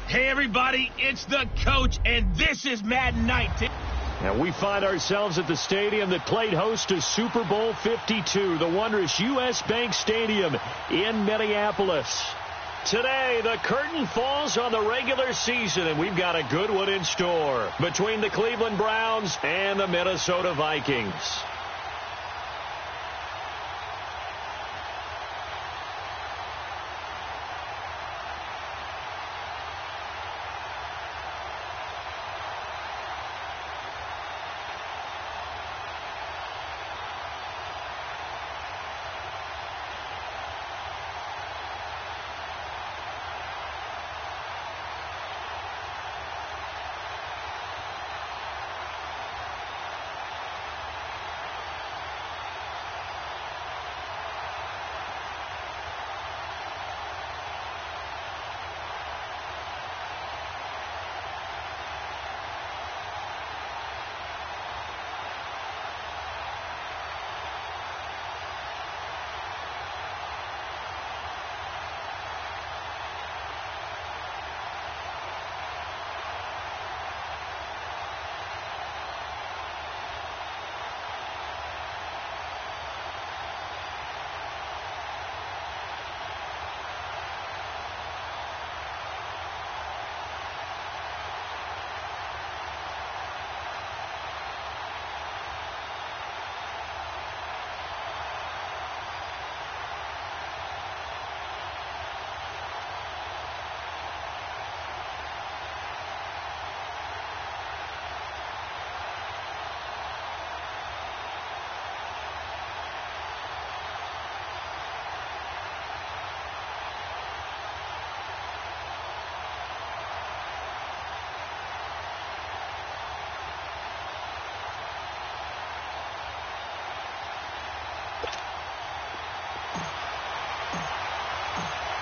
Hey, everybody, it's the coach, and this is Madden 19. And we find ourselves at the stadium that played host to Super Bowl 52, the wondrous U.S. Bank Stadium in Minneapolis. Today, the curtain falls on the regular season, and we've got a good one in store between the Cleveland Browns and the Minnesota Vikings.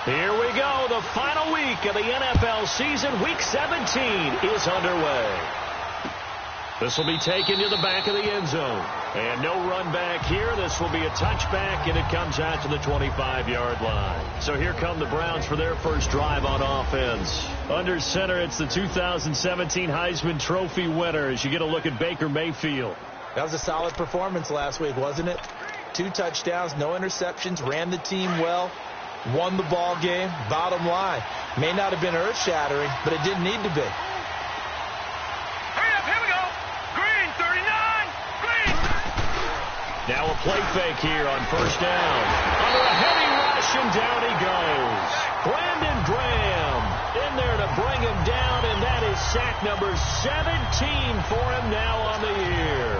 Here we go. The final week of the NFL season. Week 17 is underway. This will be taken to the back of the end zone. And no run back here. This will be a touchback, and it comes out to the 25-yard line. So here come the Browns for their first drive on offense. Under center, it's the 2017 Heisman Trophy winner as you get a look at Baker Mayfield. That was a solid performance last week, wasn't it? 2 touchdowns, no interceptions, ran the team well. Won the ball game. Bottom line, may not have been earth-shattering, but it didn't need to be. Hurry up, here we go. Green, 39, green. Now a play fake here on first down. Under a heavy rush, and down he goes. Brandon Graham in there to bring him down, and that is sack number 17 for him now on the year.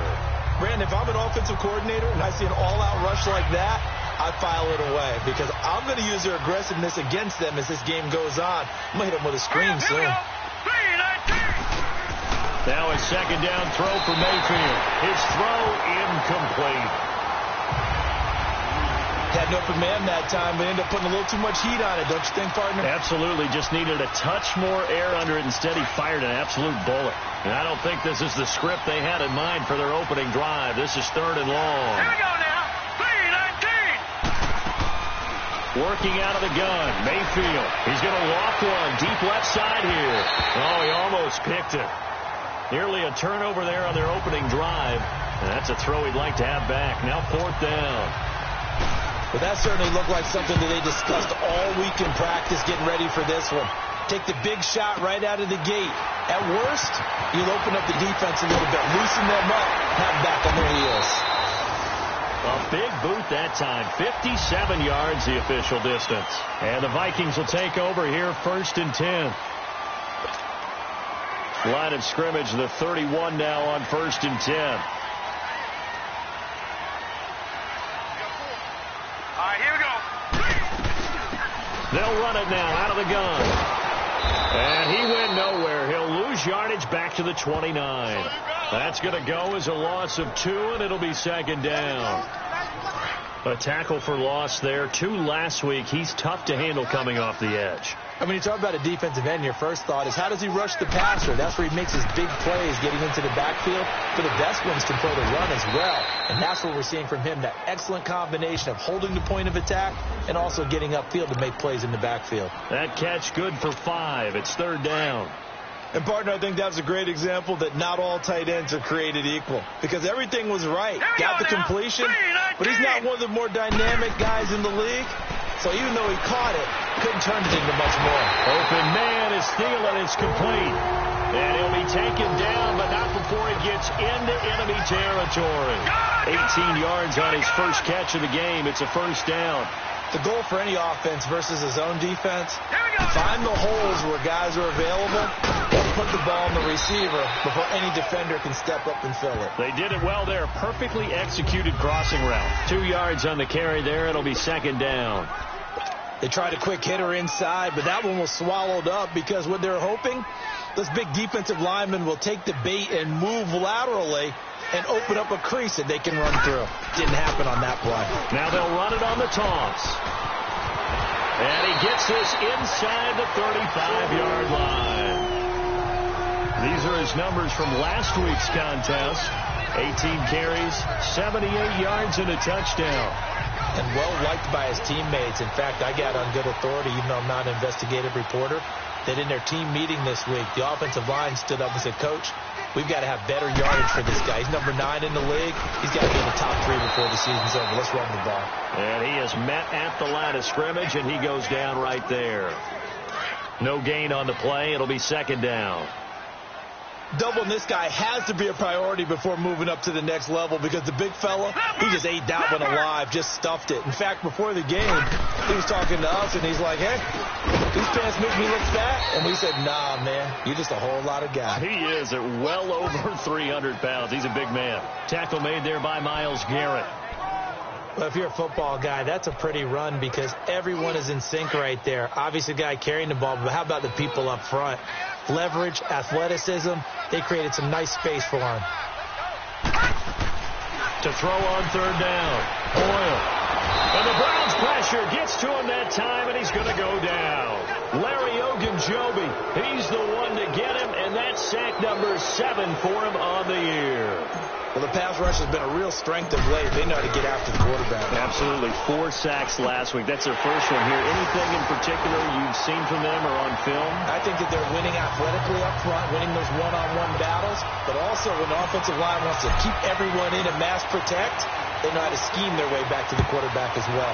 Brandon, if I'm an offensive coordinator and I see an all-out rush like that, I file it away because I'm going to use their aggressiveness against them as this game goes on. I'm going to hit them with a screen soon. Now a second down throw for Mayfield. His throw incomplete. Had no man that time, but ended up putting a little too much heat on it, don't you think, partner? Absolutely. Just needed a touch more air under it. Instead, he fired an absolute bullet. And I don't think this is the script they had in mind for their opening drive. This is 3rd and long. Here we go now. 3-19. Working out of the gun. Mayfield. He's going to walk one. Deep left side here. Oh, he almost picked it. Nearly a turnover there on their opening drive. And that's a throw he'd like to have back. Now 4th down. But that certainly looked like something that they discussed all week in practice getting ready for this one. Take the big shot right out of the gate. At worst, you'll open up the defense a little bit, loosen them up, have back on their heels. A big boot that time. 57 yards, the official distance. And the Vikings will take over here 1st and 10. Line of scrimmage, the 31 now on 1st and 10. All right, here we go. They'll run it now out of the gun. And he went nowhere. He'll lose yardage back to the 29. That's going to go as a loss of 2, and it'll be 2nd down. A tackle for loss there. 2 last week. He's tough to handle coming off the edge. I mean, you talk about a defensive end, your first thought is how does he rush the passer? That's where he makes his big plays getting into the backfield. But the best ones can play the run as well. And that's what we're seeing from him, that excellent combination of holding the point of attack and also getting upfield to make plays in the backfield. That catch good for 5. It's 3rd down. And, partner, I think that's a great example that not all tight ends are created equal. Because everything was right. Got the completion, but he's not one of the more dynamic guys in the league. So even though he caught it, couldn't turn it into much more. Open man is stealing. It's complete. And he'll be taken down, but not before he gets into enemy territory. 18 yards on his first catch of the game. It's a 1st down. The goal for any offense versus his own defense, find the holes where guys are available and put the ball on the receiver before any defender can step up and fill it. They did it well there. Perfectly executed crossing route. 2 yards on the carry there. It'll be 2nd down. They tried a quick hitter inside, but that one was swallowed up because what they're hoping, this big defensive lineman will take the bait and move laterally and open up a crease that they can run through. Didn't happen on that play. Now they'll run it on the toss. And he gets this inside the 35-yard line. These are his numbers from last week's contest. 18 carries, 78 yards, and a touchdown. And well-liked by his teammates. In fact, I got on good authority, even though I'm not an investigative reporter, that in their team meeting this week, the offensive line stood up and said, Coach, we've got to have better yardage for this guy. He's number 9 in the league. He's got to be in the top 3 before the season's over. Let's run the ball. And he is met at the line of scrimmage, and he goes down right there. No gain on the play. It'll be 2nd down. Doubling this guy has to be a priority before moving up to the next level because the big fella, he just ate that one alive, just stuffed it. In fact, before the game, he was talking to us, and he's like, hey, these pants make me look fat. And we said, nah, man, you're just a whole lot of guy. He is at well over 300 pounds. He's a big man. Tackle made there by Myles Garrett. Well, if you're a football guy, that's a pretty run because everyone is in sync right there. Obviously, the guy carrying the ball, but how about the people up front? Leverage, athleticism, they created some nice space for him. To throw on 3rd down. Boyle. And the Browns pressure gets to him that time, and he's going to go down. Larry Ogunjobi, he's the one to get him, and that's sack number 7 for him on the year. Well, the pass rush has been a real strength of late. They know how to get after the quarterback. Absolutely. 4 sacks last week. That's their first one here. Anything in particular you've seen from them or on film? I think that they're winning athletically up front, winning those one-on-one battles, but also when the offensive line wants to keep everyone in and mass protect, they know how to scheme their way back to the quarterback as well.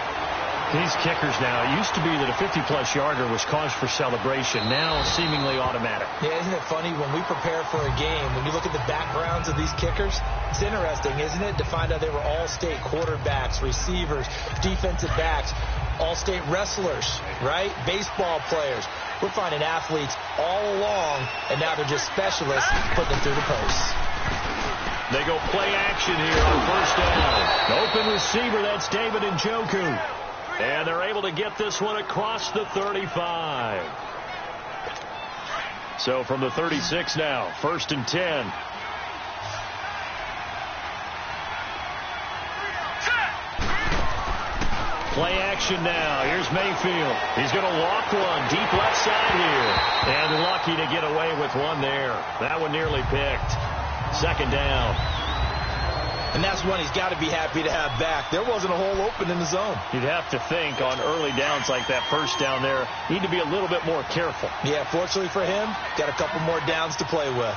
These kickers now, it used to be that a 50-plus yarder was cause for celebration. Now seemingly automatic. Yeah, isn't it funny when we prepare for a game, when you look at the backgrounds of these kickers, it's interesting, isn't it, to find out they were all-state quarterbacks, receivers, defensive backs, all-state wrestlers, right? Baseball players. We're finding athletes all along, and now they're just specialists putting them through the posts. They go play action here on 1st down. Open receiver, that's David Njoku. And they're able to get this one across the 35. So from the 36 now, 1st and 10. Play action now. Here's Mayfield. He's going to walk one deep left side here. And lucky to get away with one there. That one nearly picked. 2nd down. And that's one he's got to be happy to have back. There wasn't a hole open in the zone. You'd have to think on early downs like that 1st down there, need to be a little bit more careful. Yeah, fortunately for him, got a couple more downs to play with.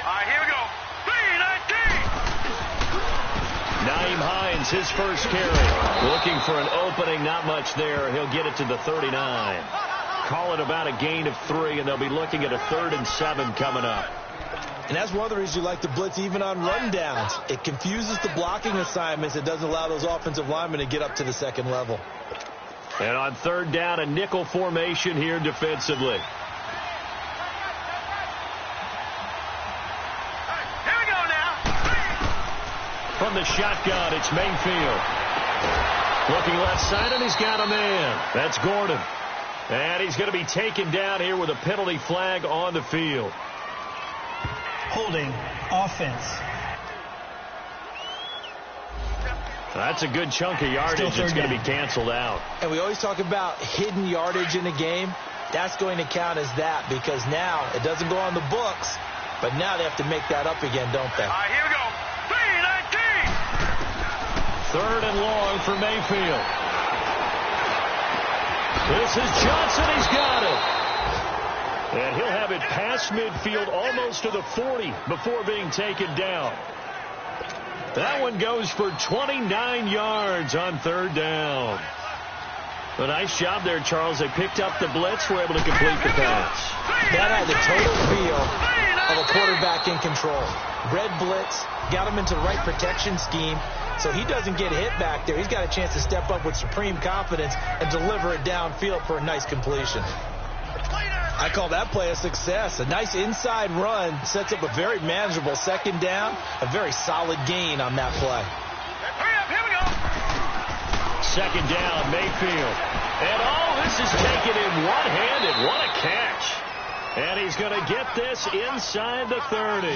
All right, here we go. 3-19. Nyheim Hines, his first carry. Looking for an opening, not much there. He'll get it to the 39. Call it about a gain of 3, and they'll be looking at a 3rd and 7 coming up. And that's one of the reasons you like to blitz even on run downs. It confuses the blocking assignments. It doesn't allow those offensive linemen to get up to the 2nd level. And on 3rd down, a nickel formation here defensively. Here we go now. From the shotgun, it's Mayfield. Looking left side, and he's got a man. That's Gordon. And he's going to be taken down here with a penalty flag on the field. Holding offense. That's a good chunk of yardage that's going to be canceled out. And we always talk about hidden yardage in a game. That's going to count as that because now it doesn't go on the books, but now they have to make that up again, don't they? All right, here we go. 3-19. 3rd and long for Mayfield. This is Johnson. He's got it. And he'll have it past midfield almost to the 40 before being taken down. That one goes for 29 yards on 3rd down. A nice job there, Charles. They picked up the blitz, were able to complete the pass. That had the total feel of a quarterback in control. Red blitz, got him into the right protection scheme, so he doesn't get hit back there. He's got a chance to step up with supreme confidence and deliver it downfield for a nice completion. I call that play a success. A nice inside run sets up a very manageable 2nd down. A very solid gain on that play. Hurry up, here we go. 2nd down, Mayfield. And this is taken in one-handed. What a catch. And he's going to get this inside the 30.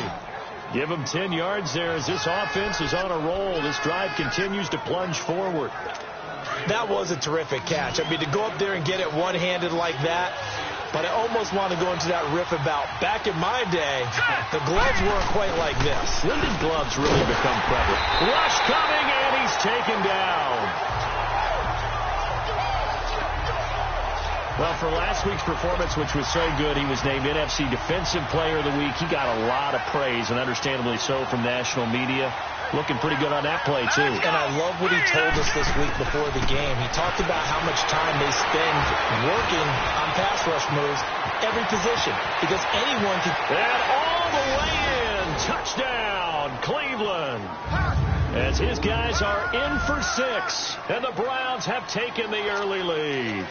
Give him 10 yards there as this offense is on a roll. This drive continues to plunge forward. That was a terrific catch. I mean, to go up there and get it one-handed like that. But I almost want to go into that riff about back in my day, the gloves weren't quite like this. When did gloves really become prevalent? Rush coming, and he's taken down. Well, for last week's performance, which was so good, he was named NFC Defensive Player of the Week. He got a lot of praise, and understandably so, from national media. Looking pretty good on that play, too. And I love what he told us this week before the game. He talked about how much time they spend working on pass rush moves, every position, because anyone can... And all the way in. Touchdown, Cleveland. As his guys are in for 6, and the Browns have taken the early lead.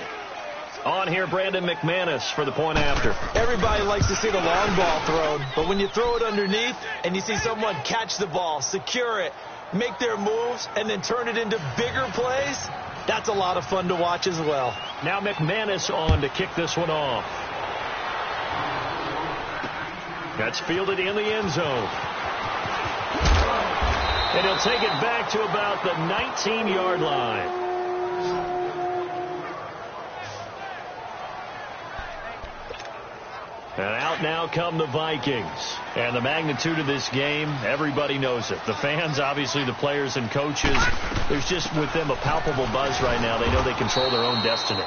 On here, Brandon McManus for the point after. Everybody likes to see the long ball thrown, but when you throw it underneath and you see someone catch the ball, secure it, make their moves, and then turn it into bigger plays, that's a lot of fun to watch as well. Now McManus on to kick this one off. That's fielded in the end zone. And he'll take it back to about the 19-yard line. And out now come the Vikings. And the magnitude of this game, everybody knows it. The fans, obviously the players and coaches, there's just with them a palpable buzz right now. They know they control their own destiny.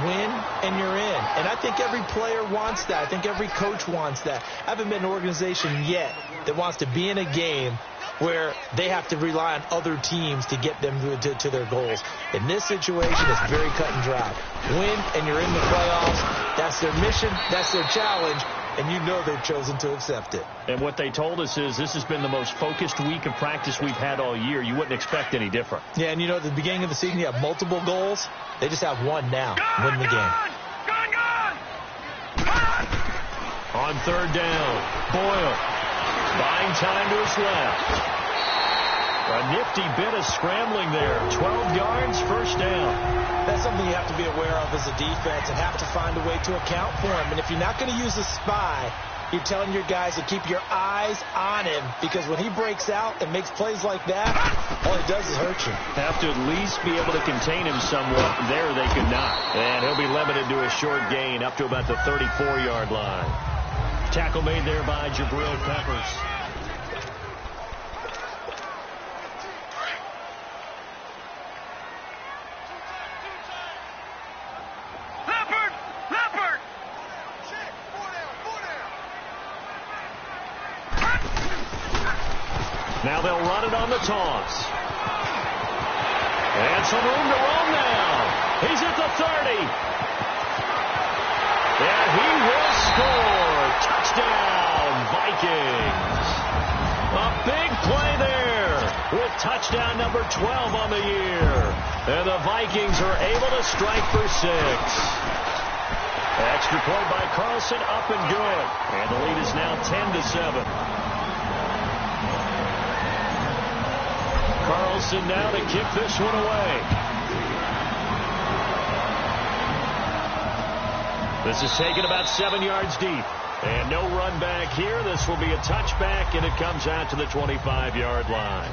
Win and you're in. And I think every player wants that. I think every coach wants that. I haven't been an organization yet that wants to be in a game where they have to rely on other teams to get them to their goals. In this situation, it's very cut and dry. Win, and you're in the playoffs. That's their mission. That's their challenge. And you know they've chosen to accept it. And what they told us is this has been the most focused week of practice we've had all year. You wouldn't expect any different. Yeah, and you know, at the beginning of the season, you have multiple goals. They just have one now. Win the game. On 3rd down, Boyle. Buying time to his left. A nifty bit of scrambling there. 12 yards, 1st down. That's something you have to be aware of as a defense and have to find a way to account for him. And if you're not going to use a spy, you're telling your guys to keep your eyes on him, because when he breaks out and makes plays like that, all he does is hurt you. Have to at least be able to contain him somewhat. There they could not. And he'll be limited to a short gain up to about the 34-yard line. Tackle made there by Jabril Peppers. Now they'll run it on the toss. And some room to roam now. He's at the 30. And he will score. Touchdown, Vikings. A big play there with touchdown number 12 on the year. And the Vikings are able to strike for 6. Extra point by Carlson, up and good. And the lead is now 10-7. Carlson now to kick this one away. This is taken about 7 yards deep. And no run back here. This will be a touchback, and it comes out to the 25-yard line.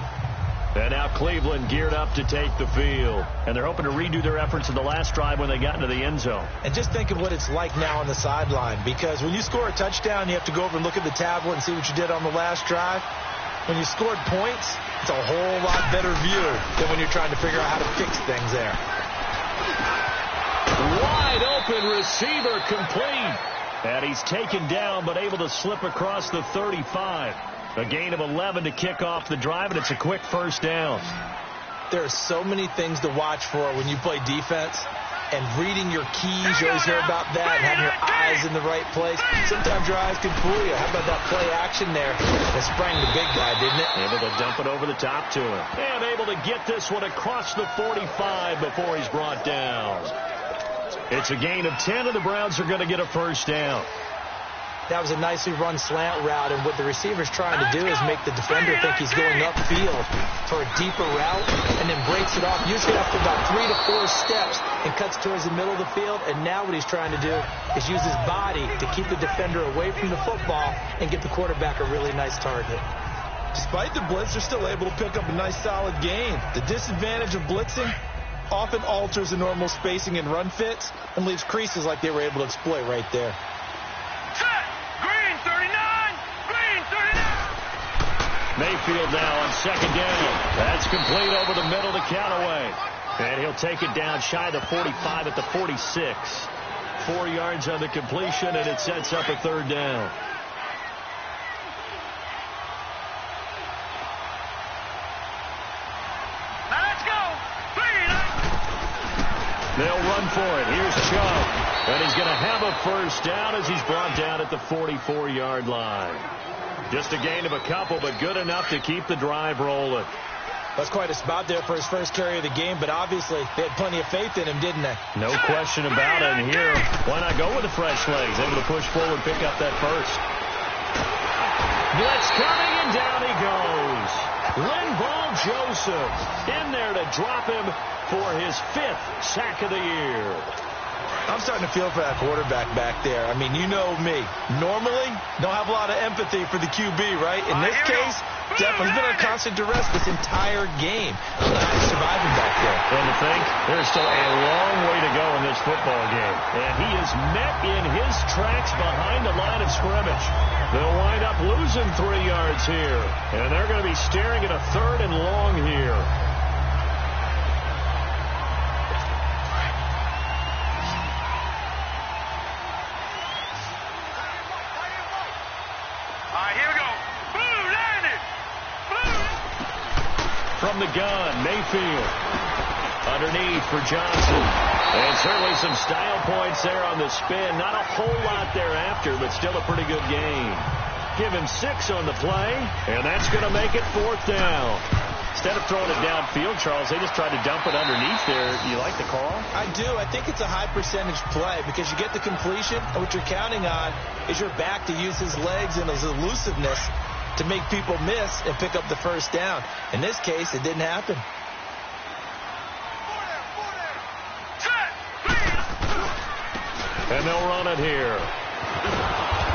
And now Cleveland geared up to take the field. And they're hoping to redo their efforts in the last drive when they got into the end zone. And just think of what it's like now on the sideline. Because when you score a touchdown, you have to go over and look at the tablet and see what you did on the last drive. When you scored points, it's a whole lot better view than when you're trying to figure out how to fix things there. Wide open receiver complete. And he's taken down but able to slip across the 35. A gain of 11 to kick off the drive, and it's a quick first down. There are so many things to watch for when you play defense. And reading your keys, you always hear about that, and having your eyes in the right place. Sometimes your eyes can fool you. How about that play action there? That sprang the big guy, didn't it? Able to dump it over the top to him. And able to get this one across the 45 before he's brought down. It's a gain of 10, and the Browns are going to get a first down. That was a nicely run slant route, and what the receiver's trying to do is make the defender think he's going upfield for a deeper route, and then breaks it off, usually after about 3 to 4 steps, and cuts towards the middle of the field. And now what he's trying to do is use his body to keep the defender away from the football and get the quarterback a really nice target. Despite the blitz, they're still able to pick up a nice solid gain. The disadvantage of blitzing often alters the normal spacing and run fits and leaves creases like they were able to exploit right there. Mayfield now on second down. That's complete over the middle to Canale. And he'll take it down shy of the 45 at the 46. 4 yards on the completion, and it sets up a third down. Let's go. They'll run for it. Here's Chubb. And he's going to have a first down as he's brought down at the 44-yard line. Just a gain of a couple, but good enough to keep the drive rolling. That's quite a spot there for his first carry of the game, but obviously they had plenty of faith in him, didn't they? No question about it. And here, why not go with the fresh legs? Able to push forward, pick up that first. Blitz coming, and down he goes. Linval Joseph in there to drop him for his 5th sack of the year. I'm starting to feel for that quarterback back there. I mean, you know me. Normally, don't have a lot of empathy for the QB, right? In this case, definitely been under constant duress this entire game. I don't know how he's surviving back there. And to think, there's still a long way to go in this football game. And he is met in his tracks behind the line of scrimmage. They'll wind up losing 3 yards here. And they're going to be staring at a 3rd and long here. From the gun, Mayfield. Underneath for Johnson. And certainly some style points there on the spin. Not a whole lot thereafter, but still a pretty good game. Give him 6 on the play, and that's going to make it 4th down. Instead of throwing it downfield, Charles, they just tried to dump it underneath there. You like the call? I do. I think it's a high percentage play because you get the completion, and what you're counting on is your back to use his legs and his elusiveness to make people miss and pick up the first down. In this case, it didn't happen. And they'll run it here.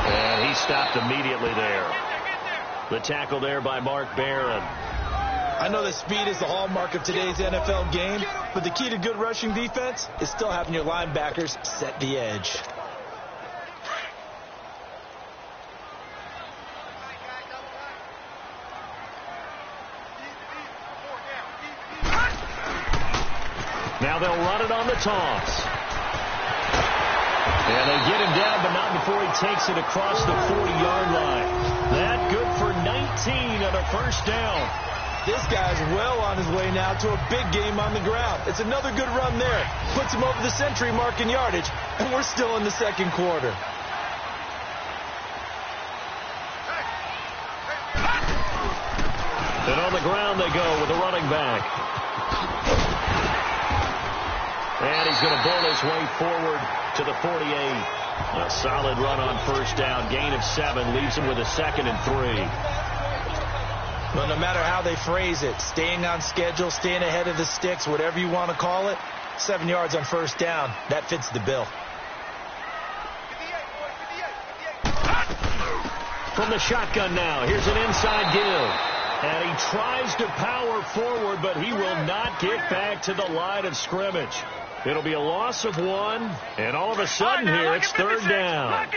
And he stopped immediately there. The tackle there by Mark Barron. I know that speed is the hallmark of today's NFL game, but the key to good rushing defense is still having your linebackers set the edge. Now they'll run it on the toss. And they get him down, but not before he takes it across the 40-yard line. That good for 19 on a first down. This guy's well on his way now to a big game on the ground. It's another good run there. Puts him over the century mark in yardage, and we're still in the second quarter. And on the ground they go with the running back. And he's going to build his way forward to the 48. A solid run on first down. Gain of 7 leaves him with a 2nd and 3. Well, no matter how they phrase it, staying on schedule, staying ahead of the sticks, whatever you want to call it, 7 yards on first down, that fits the bill. From the shotgun now, here's an inside give. And he tries to power forward, but he will not get back to the line of scrimmage. It'll be a loss of 1, and all of a sudden here, it's third down.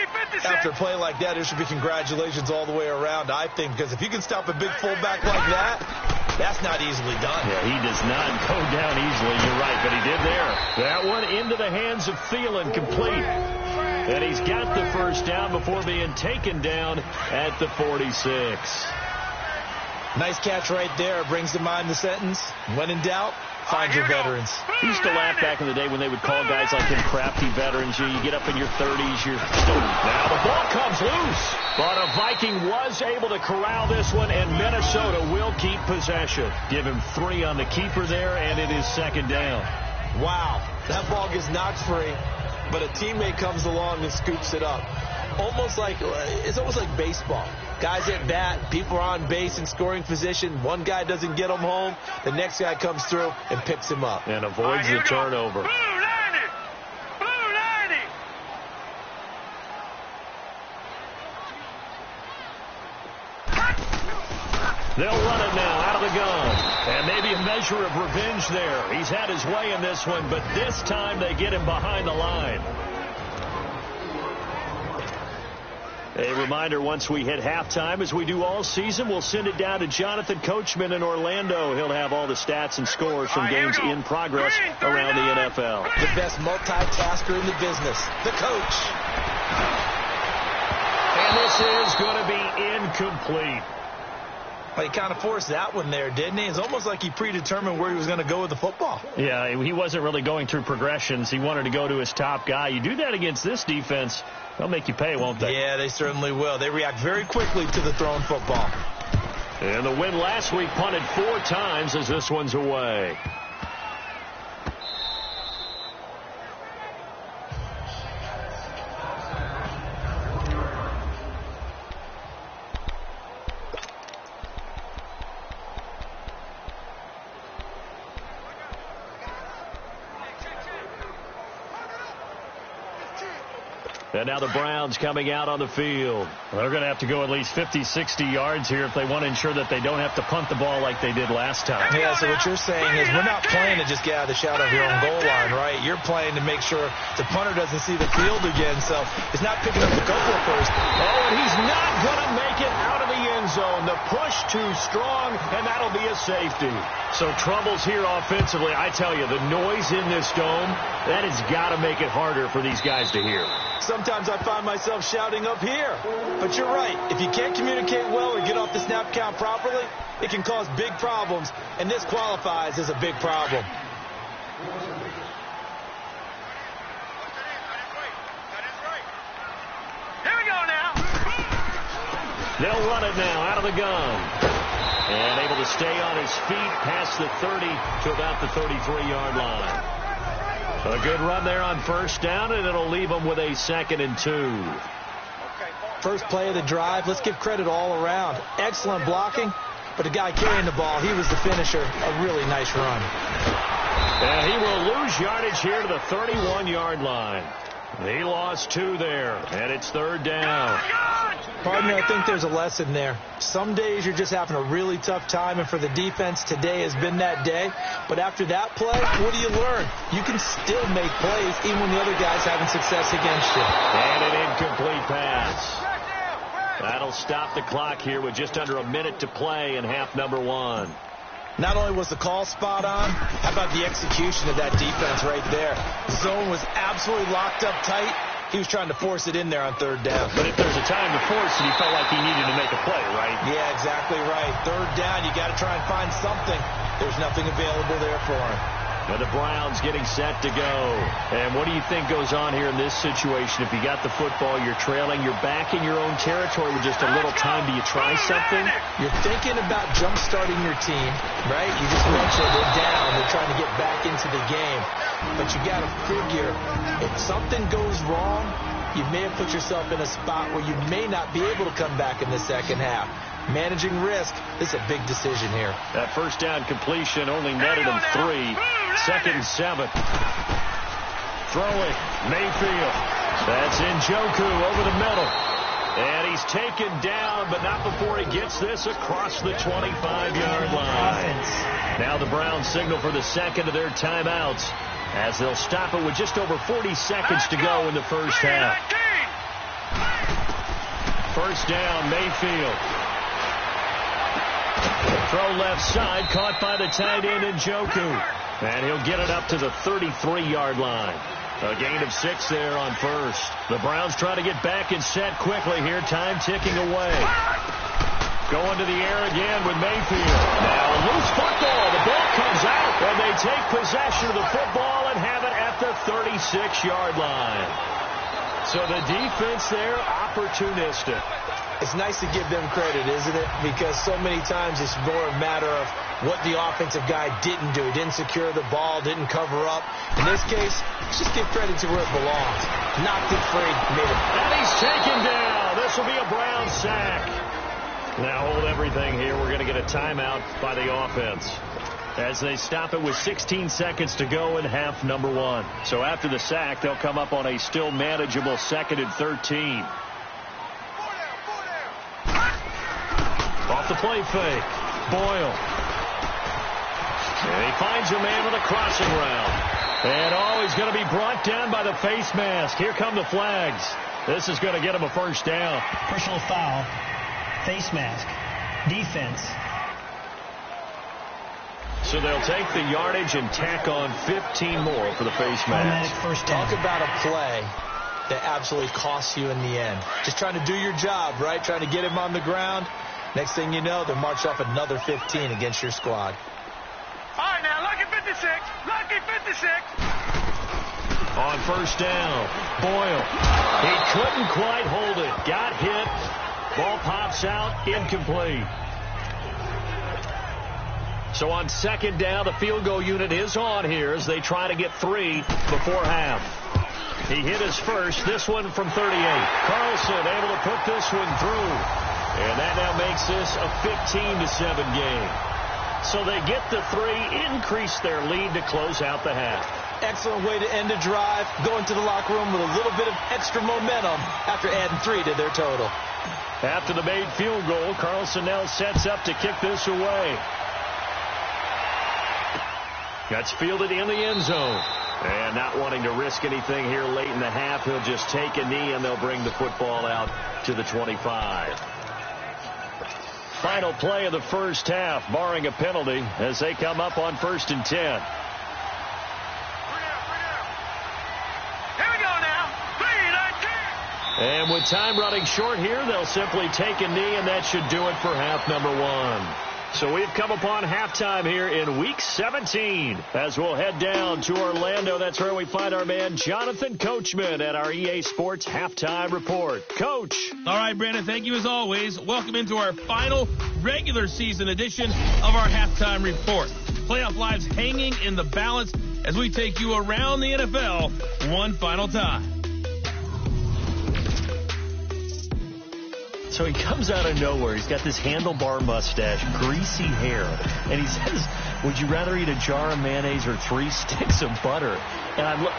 After a play like that, there should be congratulations all the way around, I think, because if you can stop a big fullback like that, that's not easily done. Yeah, he does not go down easily, you're right, but he did there. That one into the hands of Thielen, complete. And he's got the first down before being taken down at the 46. Nice catch right there. Brings to mind the sentence, when in doubt, find your veterans. He used to laugh back in the day when they would call guys like him crafty veterans. You get up in your 30s, you're still... Now the ball comes loose. But a Viking was able to corral this one, and Minnesota will keep possession. Give him 3 on the keeper there, and it is second down. Wow, that ball gets knocked free, but a teammate comes along and scoops it up. It's almost like baseball. Guys at bat, people are on base in scoring position. One guy doesn't get him home. The next guy comes through and picks him up. And avoids the turnover. Blue 90! Blue 90! They'll run it now out of the gun. And maybe a measure of revenge there. He's had his way in this one, but this time they get him behind the line. A reminder, once we hit halftime, as we do all season, we'll send it down to Jonathan Coachman in Orlando. He'll have all the stats and scores from games in progress around the NFL. The best multitasker in the business, the coach. And this is going to be incomplete. Well, he kind of forced that one there, didn't he? It's almost like he predetermined where he was going to go with the football. Yeah, he wasn't really going through progressions. He wanted to go to his top guy. You do that against this defense, they'll make you pay, won't they? Yeah, they certainly will. They react very quickly to the thrown football. And the win last week punted 4 times as this one's away. And now the Browns coming out on the field. They're going to have to go at least 50, 60 yards here if they want to ensure that they don't have to punt the ball like they did last time. Yeah, so what you're saying is we're not playing to just get out of the shadow of your own goal line, right? You're playing to make sure the punter doesn't see the field again, so it's not picking up the couple first. Oh, and he's not going to make it out of the end zone. The push too strong, and that'll be a safety. So troubles here offensively. I tell you, the noise in this dome, that has got to make it harder for these guys to hear. Sometimes I find myself shouting up here. But you're right. If you can't communicate well or get off the snap count properly, it can cause big problems, and this qualifies as a big problem. Here we go now. They'll run it now out of the gun. And able to stay on his feet past the 30 to about the 33-yard line. A good run there on first down, and it'll leave them with a 2nd and 2. First play of the drive, let's give credit all around. Excellent blocking, but the guy carrying the ball, he was the finisher. A really nice run. And he will lose yardage here to the 31-yard line. He lost 2 there, and it's third down. Partner, I think there's a lesson there. Some days you're just having a really tough time, and for the defense, today has been that day. But after that play, what do you learn? You can still make plays even when the other guy's having success against you. And an incomplete pass. That'll stop the clock here with just under a minute to play in half number 1. Not only was the call spot on, how about the execution of that defense right there? The zone was absolutely locked up tight. He was trying to force it in there on third down. But if there's a time to force it, he felt like he needed to make a play, right? Yeah, exactly right. Third down, you got to try and find something. There's nothing available there for him. And the Browns getting set to go. And what do you think goes on here in this situation? If you got the football, you're trailing, you're back in your own territory with just a little time. Do you try something? You're thinking about jump-starting your team, right? You just mentioned they're down. They're trying to get back into the game. But you got to figure, if something goes wrong, you may have put yourself in a spot where you may not be able to come back in the second half. Managing risk is a big decision here. That first down completion only netted him 3. 2nd and 7. Throwing Mayfield. That's Njoku over the middle. And he's taken down, but not before he gets this across the 25-yard line. Now the Browns signal for the second of their timeouts as they'll stop it with just over 40 seconds to go in the first half. First down, Mayfield. Throw left side, caught by the tight end Njoku. And he'll get it up to the 33-yard line. A gain of 6 there on first. The Browns try to get back and set quickly here. Time ticking away. Going to the air again with Mayfield. Now a loose football. The ball comes out, and they take possession of the football and have it at the 36-yard line. So the defense there, opportunistic. It's nice to give them credit, isn't it? Because so many times it's more a matter of what the offensive guy didn't do. Didn't secure the ball, didn't cover up. In this case, let's just give credit to where it belongs. Knocked it free, made it. And he's taken down. This will be a Brown sack. Now hold everything here. We're going to get a timeout by the offense as they stop it with 16 seconds to go in half number 1. So after the sack, they'll come up on a still manageable 2nd and 13. Off the play fake. Boyle. And he finds a man with a crossing route. And he's going to be brought down by the face mask. Here come the flags. This is going to get him a first down. Personal foul. Face mask. Defense. So they'll take the yardage and tack on 15 more for the face mask. First down. Talk about a play that absolutely costs you in the end. Just trying to do your job, right? Trying to get him on the ground. Next thing you know, they'll march off another 15 against your squad. All right, now, lucky 56. Lucky 56. On first down, Boyle. He couldn't quite hold it. Got hit. Ball pops out, incomplete. So on second down, the field goal unit is on here as they try to get 3 before half. He hit his first, this one from 38. Carlson able to put this one through. And that now makes this a 15-7 game. So they get the 3, increase their lead to close out the half. Excellent way to end a drive. Go into the locker room with a little bit of extra momentum after adding 3 to their total. After the made field goal, Carlson now sets up to kick this away. That's fielded in the end zone. And not wanting to risk anything here late in the half, he'll just take a knee and they'll bring the football out to the 25. Final play of the first half, barring a penalty, as they come up on 1st and 10. Here we go now. 3-19. And with time running short here, they'll simply take a knee, and that should do it for half number 1. So we've come upon halftime here in Week 17 as we'll head down to Orlando. That's where we find our man Jonathan Coachman at our EA Sports Halftime Report. Coach. All right, Brandon, thank you as always. Welcome into our final regular season edition of our Halftime Report. Playoff lives hanging in the balance as we take you around the NFL one final time. So he comes out of nowhere. He's got this handlebar mustache, greasy hair, and he says, would you rather eat a jar of mayonnaise or 3 sticks of butter? And I look,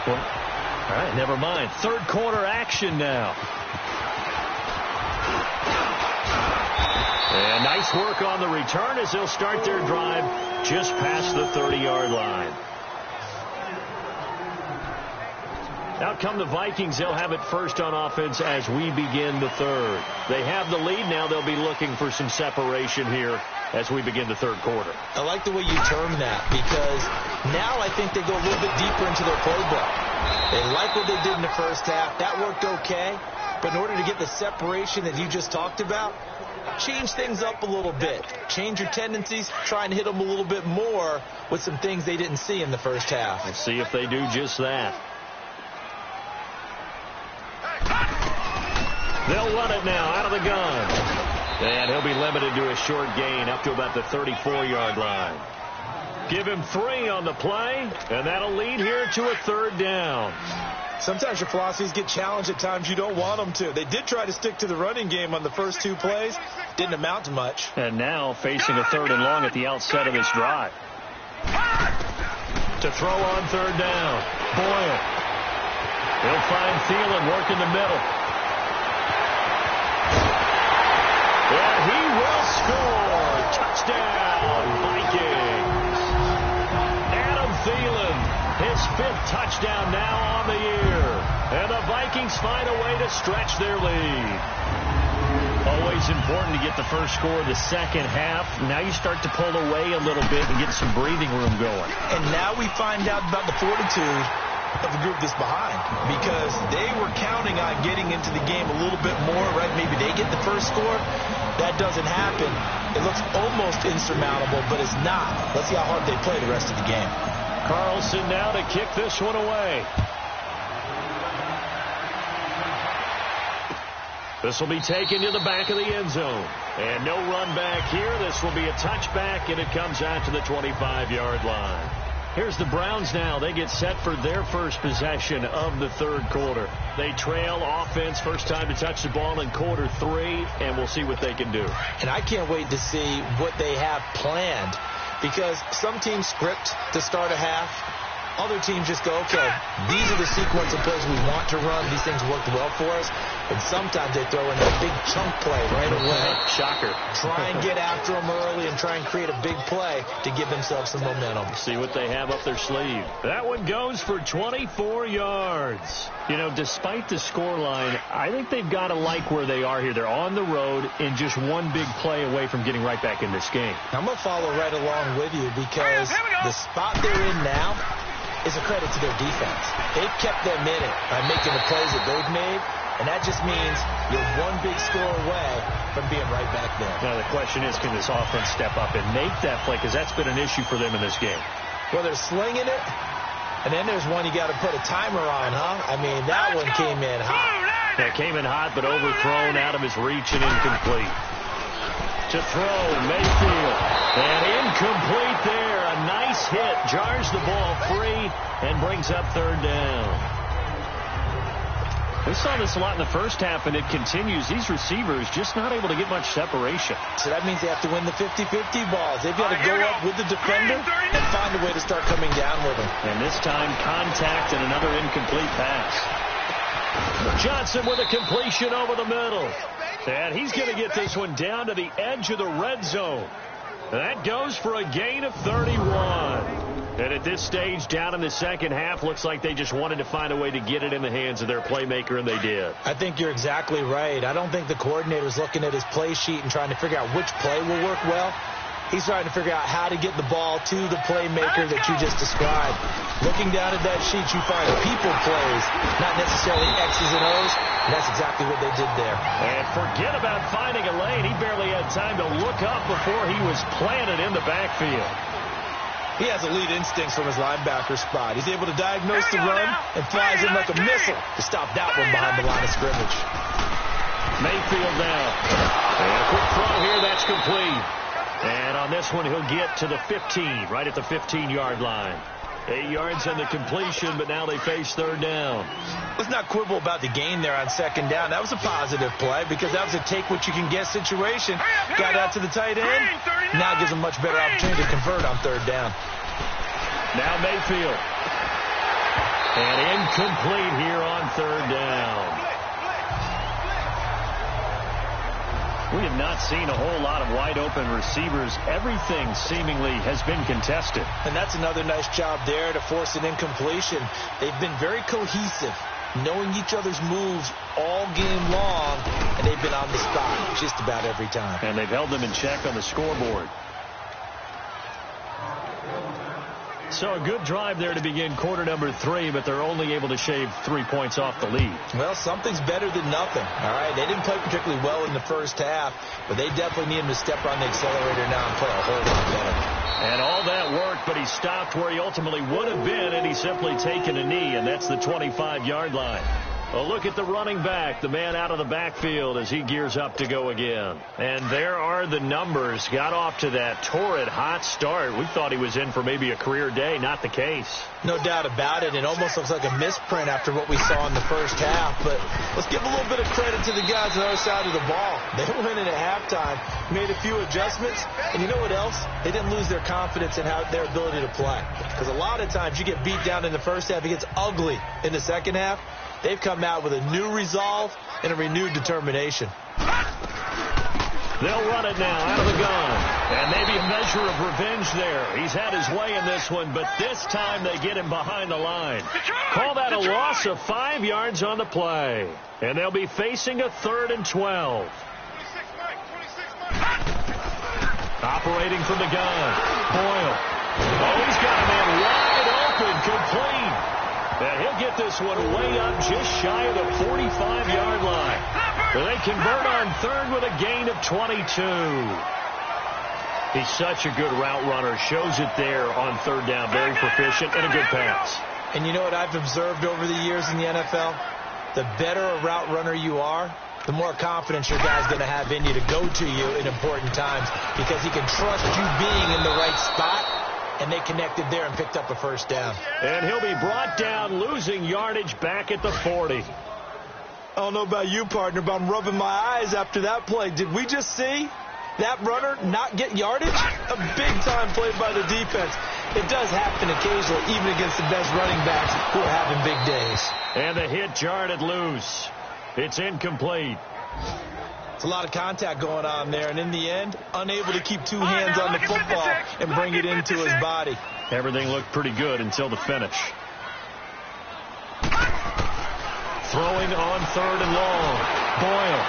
well, all right, never mind. Third quarter action now. And nice work on the return as they'll start their drive just past the 30-yard line. Out come the Vikings. They'll have it first on offense as we begin the third. They have the lead. Now they'll be looking for some separation here as we begin the third quarter. I like the way you term that because now I think they go a little bit deeper into their playbook. They like what they did in the first half. That worked okay. But in order to get the separation that you just talked about, change things up a little bit. Change your tendencies. Try and hit them a little bit more with some things they didn't see in the first half. Let's see if they do just that. They'll run it now out of the gun. And he'll be limited to a short gain up to about the 34-yard line. Give him 3 on the play, and that'll lead here to a third down. Sometimes your philosophies get challenged at times you don't want them to. They did try to stick to the running game on the first 2 plays. Didn't amount to much. And now facing a 3rd and long at the outset of this drive. To throw on 3rd down. Boyle. He'll find Thielen working the middle. score. Touchdown, Vikings. Adam Thielen, his 5th touchdown now on the year. And the Vikings find a way to stretch their lead. Always important to get the first score of the second half. Now you start to pull away a little bit and get some breathing room going. And now we find out about the fortitude of the group that's behind, because they were counting on getting into the game a little bit more, right? Maybe they get the first score. That doesn't happen. It looks almost insurmountable, but it's not. Let's see how hard they play the rest of the game. Carlson now to kick this one away. This will be taken to the back of the end zone. And no run back here. This will be a touchback, and it comes out to the 25-yard line. Here's the Browns now. They get set for their first possession of the third quarter. They trail offense, first time to touch the ball in quarter 3, and we'll see what they can do. And I can't wait to see what they have planned, because some teams script to start a half. Other teams just go, okay, these are the sequence of plays we want to run. These things worked well for us. And sometimes they throw in a big chunk play right away. Shocker. Try and get after them early and try and create a big play to give themselves some momentum. See what they have up their sleeve. That one goes for 24 yards. You know, despite the scoreline, I think they've got to like where they are here. They're on the road and just one big play away from getting right back in this game. I'm going to follow right along with you, because the spot they're in now is a credit to their defense. They've kept them in it by making the plays that they've made, and that just means you're one big score away from being right back there. Now the question is, can this offense step up and make that play? Because that's been an issue for them in this game. Well, they're slinging it, and then there's one you got to put a timer on, huh? I mean, that one came in hot. It came in hot, but overthrown out of his reach and incomplete. To throw, Mayfield, and incomplete there. A nice hit, jars the ball free, and brings up third down. We saw this a lot in the first half, and it continues. These receivers just not able to get much separation. So that means they have to win the 50-50 balls. They've got to go up with the defender and find a way to start coming down with him. And this time, contact and another incomplete pass. Johnson with a completion over the middle. And he's going to get this one down to the edge of the red zone. That goes for a gain of 31. And at this stage, down in the second half, looks like they just wanted to find a way to get it in the hands of their playmaker, and they did. I think you're exactly right. I don't think the coordinator's looking at his play sheet and trying to figure out which play will work well. He's trying to figure out how to get the ball to the playmaker that you just described. Looking down at that sheet, you find people plays, not necessarily X's and O's. And that's exactly what they did there. And forget about finding a lane. He barely had time to look up before he was planted in the backfield. He has elite instincts from his linebacker spot. He's able to diagnose the run and flies in like a missile to stop that one behind the line of scrimmage. Mayfield now. And a quick throw here. That's complete. And on this one, he'll get to the 15, right at the 15-yard line. 8 yards on the completion, but now they face third down. Let's not quibble about the gain there on second down. That was a positive play, because that was a take-what-you-can-get situation. Got out to the tight end. Now gives them much better opportunity to convert on third down. Now Mayfield. And incomplete here on third down. We have not seen a whole lot of wide-open receivers. Everything seemingly has been contested. And that's another nice job there to force an incompletion. They've been very cohesive, knowing each other's moves all game long, and they've been on the spot just about every time. And they've held them in check on the scoreboard. So a good drive there to begin quarter number 3, but they're only able to shave 3 points off the lead. Well, something's better than nothing, all right? They didn't play particularly well in the first half, but they definitely need him to step on the accelerator now and play a whole lot better. And all that worked, but he stopped where he ultimately would have been, and he's simply taken a knee, and that's the 25-yard line. A look at the running back, the man out of the backfield as he gears up to go again. And there are the numbers. Got off to that torrid hot start. We thought he was in for maybe a career day. Not the case. No doubt about it. It almost looks like a misprint after what we saw in the first half. But let's give a little bit of credit to the guys on the other side of the ball. They went in at halftime, made a few adjustments, and you know what else? They didn't lose their confidence in their ability to play. Because a lot of times you get beat down in the first half, it gets ugly in the second half. They've come out with a new resolve and a renewed determination. They'll run it now out of the gun. And maybe a measure of revenge there. He's had his way in this one, but this time they get him behind the line. Call that a loss of 5 yards on the play. And they'll be facing a 3rd and 12. Operating from the gun. Boyle. Oh, he's got a man wide open, complete. And he'll get this one way up just shy of the 45-yard line. They convert on 3rd with a gain of 22. He's such a good route runner. Shows it there on 3rd down. Very proficient and a good pass. And you know what I've observed over the years in the NFL? The better a route runner you are, the more confidence your guy's going to have in you to go to you in important times, because he can trust you being in the right spot, and they connected there and picked up a 1st down. And he'll be brought down, losing yardage back at the 40. I don't know about you, partner, but I'm rubbing my eyes after that play. Did we just see that runner not get yardage? A big-time play by the defense. It does happen occasionally, even against the best running backs who are having big days. And the hit jarred it loose. It's incomplete. It's a lot of contact going on there, and in the end, unable to keep 2 hands on the football and bring it into his body. Everything looked pretty good until the finish. Throwing on 3rd and long. Boyle.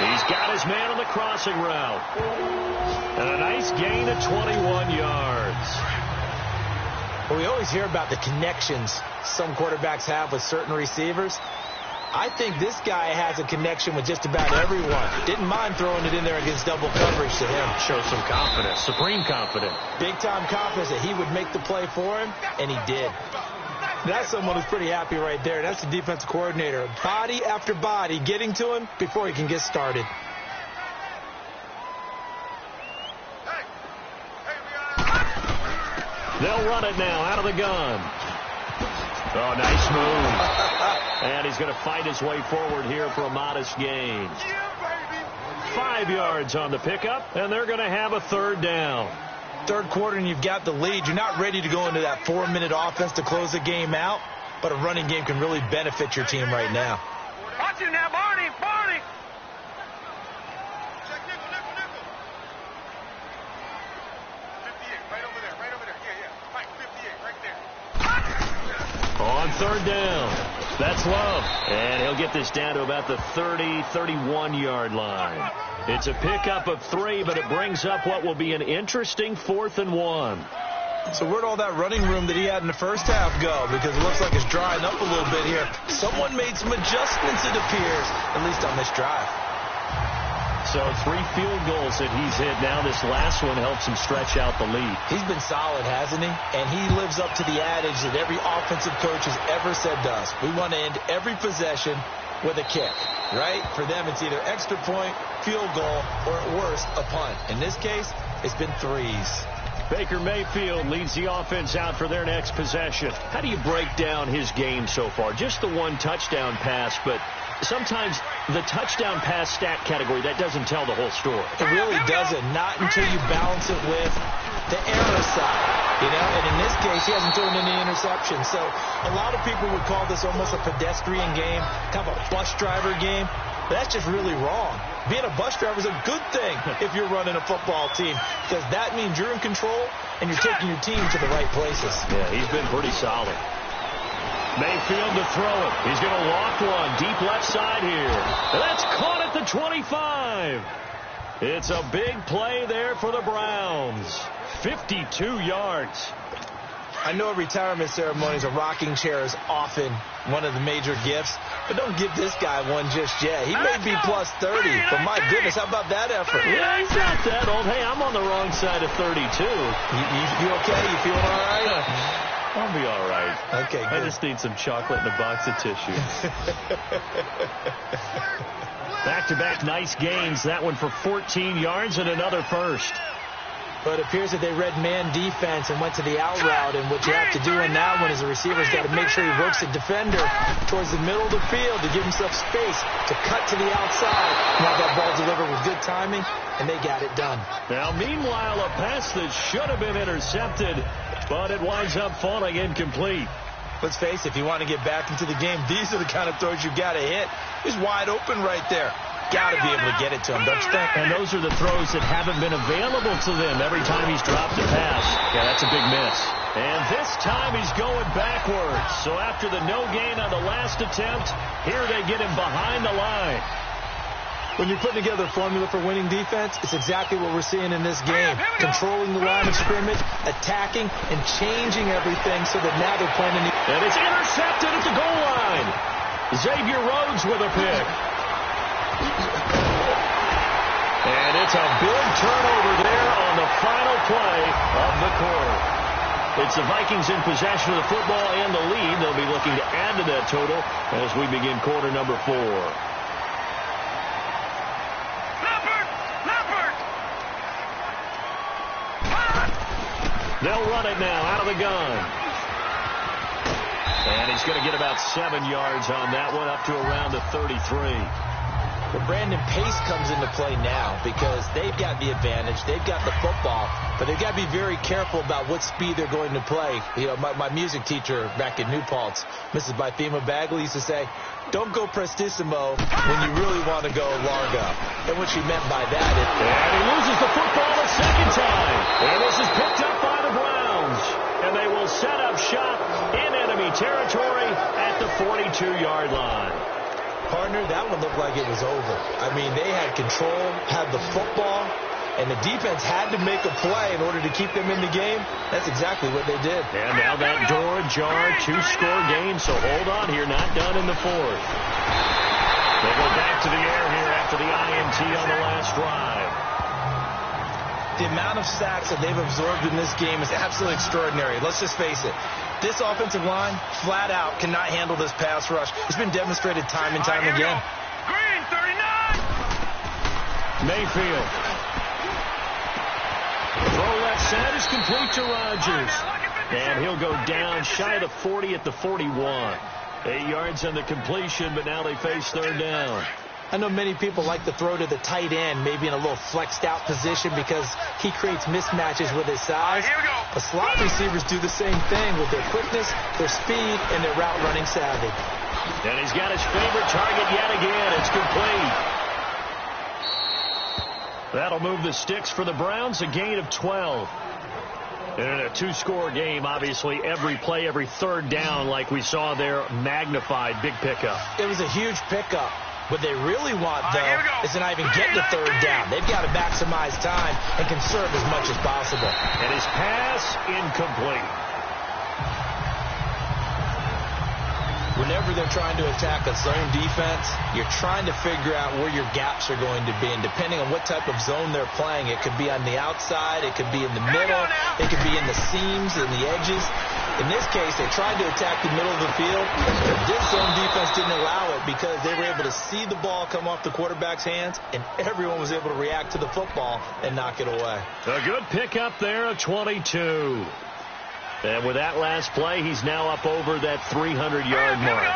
He's got his man on the crossing route. And a nice gain of 21 yards. Well, we always hear about the connections some quarterbacks have with certain receivers. I think this guy has a connection with just about everyone. Didn't mind throwing it in there against double coverage to him. Shows some confidence, supreme confidence. Big-time confidence that he would make the play for him, and he did. That's someone who's pretty happy right there. That's the defensive coordinator. Body after body getting to him before he can get started. They'll run it now out of the gun. Oh, nice move. And he's going to fight his way forward here for a modest gain. 5 yards on the pickup, and they're going to have a 3rd down. 3rd quarter and you've got the lead. You're not ready to go into that 4-minute offense to close the game out, but a running game can really benefit your team right now. Watch it now, Barney, Barney. On 3rd down, that's Love. And he'll get this down to about the 30, 31-yard line. It's a pickup of 3, but it brings up what will be an interesting 4th and 1. So where'd all that running room that he had in the first half go? Because it looks like it's drying up a little bit here. Someone made some adjustments, it appears, at least on this drive. So 3 field goals that he's hit now. This last one helps him stretch out the lead. He's been solid, hasn't he? And he lives up to the adage that every offensive coach has ever said to us. We want to end every possession with a kick, right? For them, it's either extra point, field goal, or at worst, a punt. In this case, it's been 3s. Baker Mayfield leads the offense out for their next possession. How do you break down his game so far? Just the 1 touchdown pass, but sometimes the touchdown pass stat category, that doesn't tell the whole story. It really doesn't. Not until you balance it with the error side, you know? And in this case, he hasn't thrown any interceptions. So a lot of people would call this almost a pedestrian game, kind of a bus driver game. But that's just really wrong. Being a bus driver is a good thing if you're running a football team, because that means you're in control and you're taking your team to the right places. Yeah, he's been pretty solid. Mayfield to throw it. He's going to walk one deep left side here. That's caught at the 25. It's a big play there for the Browns. 52 yards. I know retirement ceremonies, a rocking chair is often one of the major gifts, but don't give this guy one just yet. He may be plus 30, but my goodness, how about that effort? Yeah, he's not that old. Hey, I'm on the wrong side of 32. You okay? You feeling all right? I'll be all right. Okay, good. I just need some chocolate and a box of tissue. Back-to-back nice gains. That one for 14 yards and another first. But it appears that they read man defense and went to the out route. And what you have to do in that one is the receiver's got to make sure he works the defender towards the middle of the field to give himself space to cut to the outside and have that ball delivered with good timing, and they got it done. Now, meanwhile, a pass that should have been intercepted, but it winds up falling incomplete. Let's face it, if you want to get back into the game, these are the kind of throws you got to hit. He's wide open right there. got to be able to get it to him, don't you think? And those are the throws that haven't been available to them every time he's dropped a pass. Yeah, that's a big miss. And this time he's going backwards. So after the no gain on the last attempt, here they get him behind the line. When you're putting together a formula for winning defense, it's exactly what we're seeing in this game. Controlling the line of scrimmage, attacking, and changing everything so that now they're playing in the... And it's intercepted at the goal line. Xavier Rhodes with a pick. And it's a big turnover there on the final play of the quarter. It's the Vikings in possession of the football and the lead. They'll be looking to add to that total as we begin quarter number 4. They'll run it now out of the gun. And he's going to get about 7 yards on that one, up to around the 33. Well, Brandon, pace comes into play now because they've got the advantage. They've got the football, but they've got to be very careful about what speed they're going to play. You know, my music teacher back in New Paltz, Mrs. Bythema Bagley, used to say, don't go prestissimo when you really want to go largo. And what she meant by that is... And he loses the football a second time. And this is picked up by the Browns. And they will set up shop in enemy territory at the 42-yard line. Partner, that one looked like it was over. I mean, they had control, had the football, and the defense had to make a play in order to keep them in the game. That's exactly what they did. And now that door ajar, 2-score game, so hold on here, not done in the 4th. They go back to the air here after the INT on the last drive. The amount of sacks that they've absorbed in this game is absolutely extraordinary. Let's just face it. This offensive line, flat out, cannot handle this pass rush. It's been demonstrated time and time again. Green, 39! Mayfield. Throw left side is complete to Rodgers. And he'll go down shy of the 40 at the 41. 8 yards on the completion, but now they face third down. I know many people like to throw to the tight end, maybe in a little flexed out position because he creates mismatches with his size. But slot receivers do the same thing with their quickness, their speed, and their route running savvy. And he's got his favorite target yet again. It's complete. That'll move the sticks for the Browns, a gain of 12. And in a 2-score game, obviously, every play, every third down, like we saw there, magnified, big pickup. It was a huge pickup. What they really want, though, is to not even get to third down. They've got to maximize time and conserve as much as possible. And his pass incomplete. Whenever they're trying to attack a zone defense, you're trying to figure out where your gaps are going to be. And depending on what type of zone they're playing, it could be on the outside, it could be in the middle, it could be in the seams and the edges. In this case, they tried to attack the middle of the field. This zone defense didn't allow it because they were able to see the ball come off the quarterback's hands, and everyone was able to react to the football and knock it away. A good pickup there, a 22. And with that last play, he's now up over that 300-yard mark.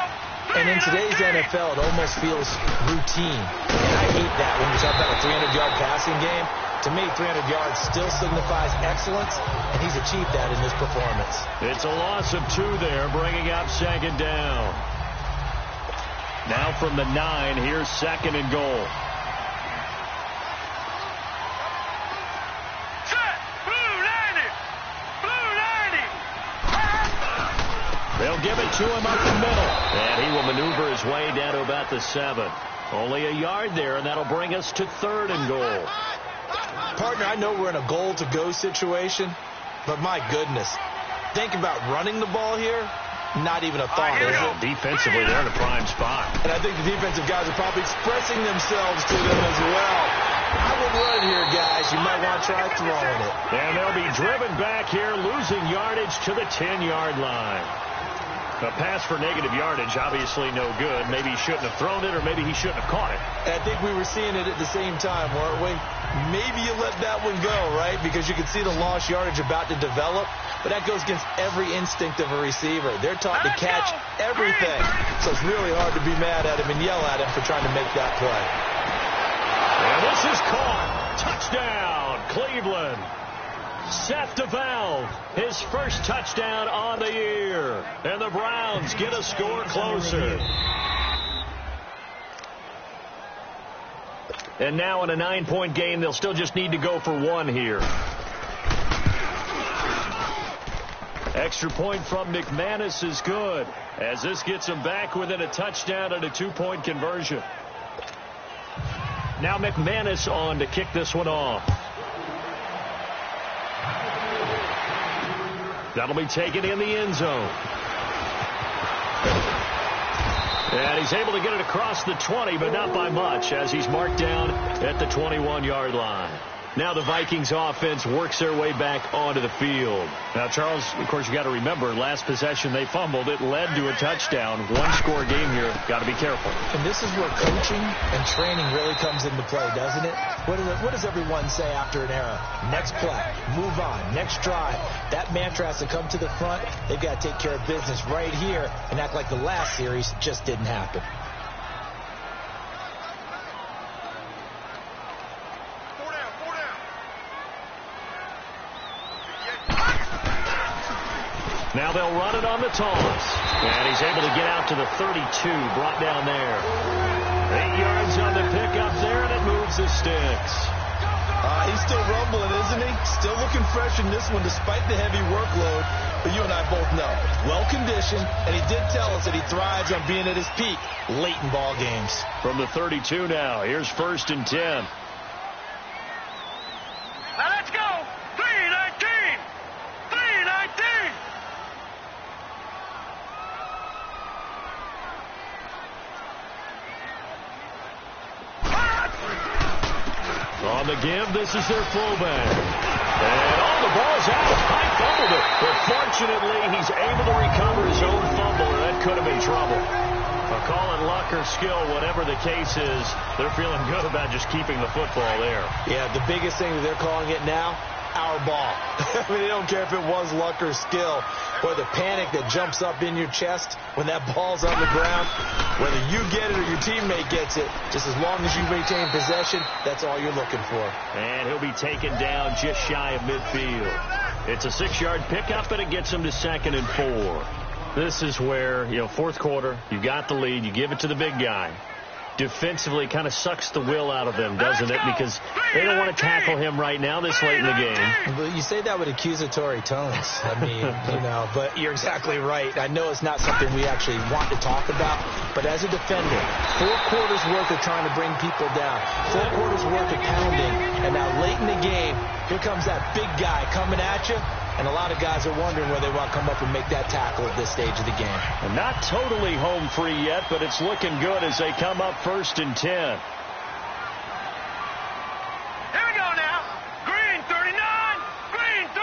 And in today's NFL, it almost feels routine. And I hate that when you talk about a 300-yard passing game. To me, 300 yards still signifies excellence, and he's achieved that in this performance. It's a loss of 2 there, bringing up second down. Now from the 9, here's second and goal. They'll give it to him up the middle. And he will maneuver his way down to about the 7. Only a yard there, and that'll bring us to third and goal. Partner, I know we're in a goal-to-go situation, but my goodness. Think about running the ball here. Not even a thought, is it? Defensively, they're in a prime spot. And I think the defensive guys are probably expressing themselves to them as well. I would run here, guys. You might want to try throwing it. And they'll be driven back here, losing yardage to the 10-yard line. A pass for negative yardage, obviously no good. Maybe he shouldn't have thrown it, or maybe he shouldn't have caught it. I think we were seeing it at the same time, weren't we? Maybe you let that one go, right? Because you can see the lost yardage about to develop. But that goes against every instinct of a receiver. They're taught to catch everything. So it's really hard to be mad at him and yell at him for trying to make that play. And this is caught. Touchdown, Cleveland. Seth DeValve, his first touchdown on the year. And the Browns get a score closer. And now in a 9-point game, they'll still just need to go for one here. Extra point from McManus is good, as this gets them back within a touchdown and a 2-point conversion. Now McManus on to kick this one off. That'll be taken in the end zone. And he's able to get it across the 20, but not by much, as he's marked down at the 21-yard line. Now the Vikings offense works their way back onto the field. Now, Charles, of course, you got to remember, last possession they fumbled. It led to a touchdown. One-score game here. Got to be careful. And this is where coaching and training really comes into play, doesn't it? What does everyone say after an error? Next play, move on, next drive. That mantra has to come to the front. They've got to take care of business right here and act like the last series just didn't happen. Now they'll run it on the toss. And he's able to get out to the 32, brought down there. 8 yards on the pickup there, and it moves the sticks. He's still rumbling, isn't he? Still looking fresh in this one despite the heavy workload. But you and I both know, well-conditioned, and he did tell us that he thrives on being at his peak late in ball games. From the 32 now, here's 1st and 10. Now let's go. 3-19. 3-19. On the give, this is their fullback. And the ball's out. I fumbled it. But fortunately, he's able to recover his own fumble, or that could have been trouble. Call it luck or skill, whatever the case is, they're feeling good about just keeping the football there. Yeah, the biggest thing that they're calling it now, our ball. I mean, they don't care if it was luck or skill. Or the panic that jumps up in your chest when that ball's on the ground. Whether you get it or your teammate gets it, just as long as you maintain possession, that's all you're looking for. And he'll be taken down just shy of midfield. It's a 6-yard pickup, and it gets him to 2nd and 4. This is where, fourth quarter, you got the lead, you give it to the big guy. Defensively kind of sucks the will out of them, doesn't it? Because they don't want to tackle him right now this late in the game. Well, you say that with accusatory tones. I mean, but you're exactly right. I know it's not something we actually want to talk about, but as a defender, 4 quarters worth of trying to bring people down, 4 quarters worth of pounding, and now late in the game, here comes that big guy coming at you. And a lot of guys are wondering whether they want to come up and make that tackle at this stage of the game. And not totally home free yet, but it's looking good as they come up 1st and 10. Here we go now. Green 39. Green 39.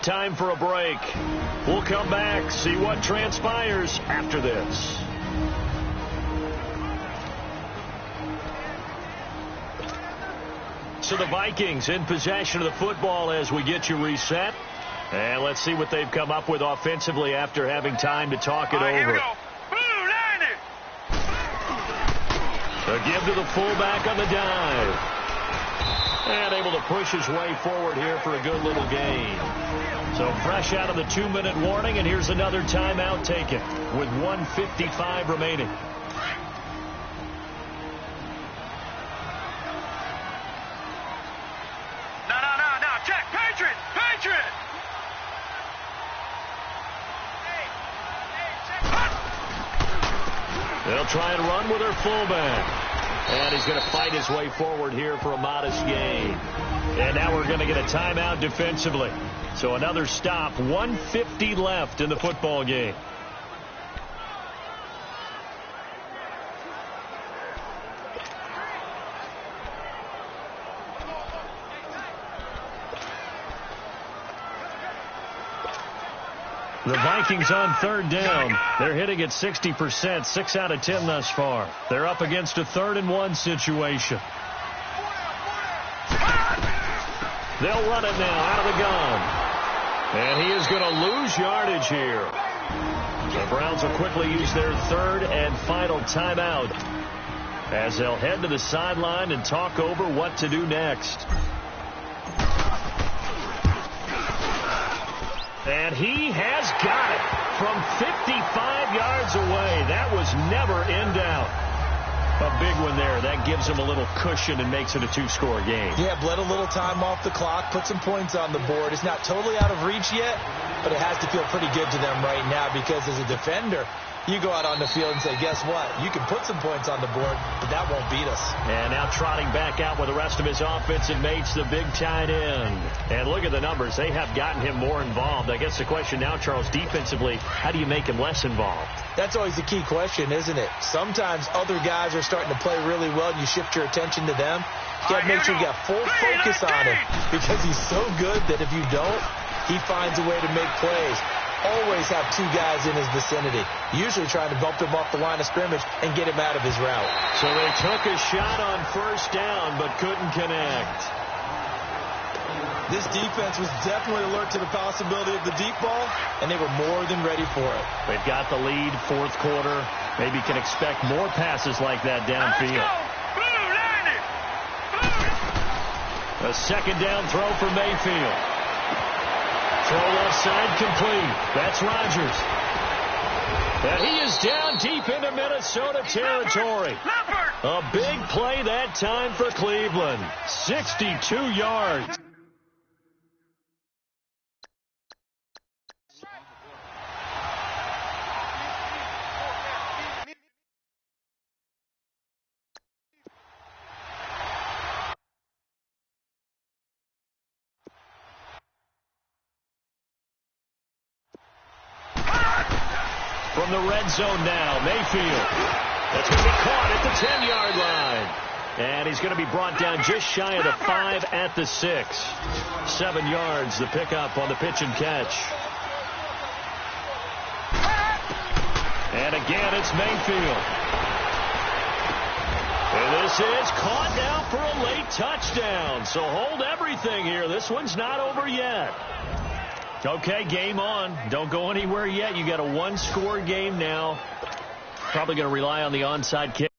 Time for a break. We'll come back, see what transpires after this. So the Vikings in possession of the football as we get you reset. And let's see what they've come up with offensively after having time to talk it over. Here we go. Blue 90. A give to the fullback on the dive. And able to push his way forward here for a good little gain. So fresh out of the 2-minute warning, and here's another timeout taken with 1:55 remaining. No. Check. Patriot. They'll try and run with their fullback. And he's going to fight his way forward here for a modest gain. And now we're going to get a timeout defensively. So another stop, 1:50 left in the football game. The Vikings on 3rd down. They're hitting at 60%, 6 out of 10 thus far. They're up against a 3rd and 1 situation. They'll run it now out of the gun. And he is going to lose yardage here. The Browns will quickly use their 3rd and final timeout as they'll head to the sideline and talk over what to do next. And he has got it from 55 yards away. That was never in doubt. A big one there. That gives him a little cushion and makes it a two-score game. Yeah, bled a little time off the clock, put some points on the board. It's not totally out of reach yet, but it has to feel pretty good to them right now because as a defender, you go out on the field and say, guess what? You can put some points on the board, but that won't beat us. And now trotting back out with the rest of his offensive mates, the big tight end. And look at the numbers. They have gotten him more involved. I guess the question now, Charles, defensively, how do you make him less involved? That's always the key question, isn't it? Sometimes other guys are starting to play really well, and you shift your attention to them. You got to make sure you got full focus on him because he's so good that if you don't, he finds a way to make plays. Always have two guys in his vicinity, usually trying to bump him off the line of scrimmage and get him out of his route. So they took a shot on first down but couldn't connect. This defense was definitely alert to the possibility of the deep ball, and they were more than ready for it. They've got the lead, fourth quarter. Maybe can expect more passes like that downfield. A second down throw for Mayfield. Throw left side complete. That's Rodgers. And he is down deep into Minnesota territory. A big play that time for Cleveland. 62 yards. From the red zone now, Mayfield. That's going to be caught at the 10-yard line. And he's going to be brought down just shy of the 5 at the 6. 7 yards, the pickup on the pitch and catch. And again, it's Mayfield. And this is caught now for a late touchdown. So hold everything here. This one's not over yet. Okay, game on. Don't go anywhere yet. You got a one-score game now. Probably going to rely on the onside kick.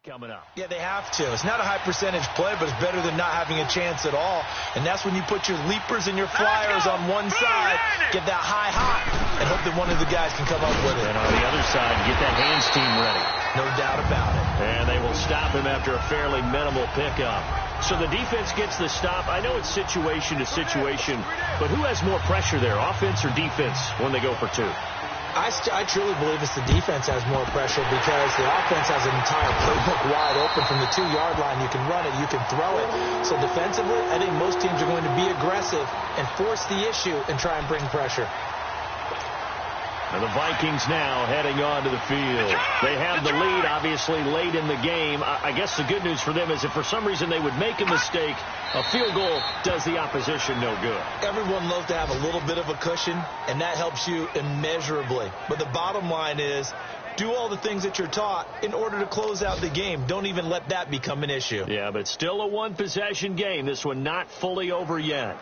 Coming up. Yeah, they have to. It's not a high percentage play, but it's better than not having a chance at all. And that's when you put your leapers and your flyers on one side, get that high hop, and hope that one of the guys can come up with it. And on the other side, get that hands team ready. No doubt about it. And they will stop him after a fairly minimal pickup. So the defense gets the stop. I know it's situation to situation, but who has more pressure there, offense or defense, when they go for two? I truly believe it's the defense has more pressure because the offense has an entire playbook wide open from the 2-yard line. You can run it, you can throw it. So defensively, I think most teams are going to be aggressive and force the issue and try and bring pressure. And the Vikings now heading onto the field. They have the lead, obviously, late in the game. I guess the good news for them is if for some reason they would make a mistake, a field goal does the opposition no good. Everyone loves to have a little bit of a cushion, and that helps you immeasurably. But the bottom line is, do all the things that you're taught in order to close out the game. Don't even let that become an issue. Yeah, but still a one-possession game. This one not fully over yet.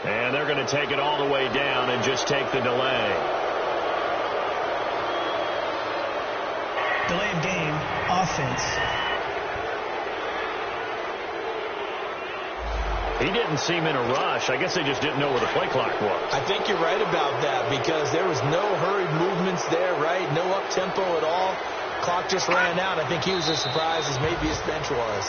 And they're going to take it all the way down and just take the delay. Delay of game, offense. He didn't seem in a rush. I guess they just didn't know where the play clock was. I think you're right about that because there was no hurried movements there, right? No up-tempo at all. Clock just ran out. I think he was as surprised as maybe his bench was.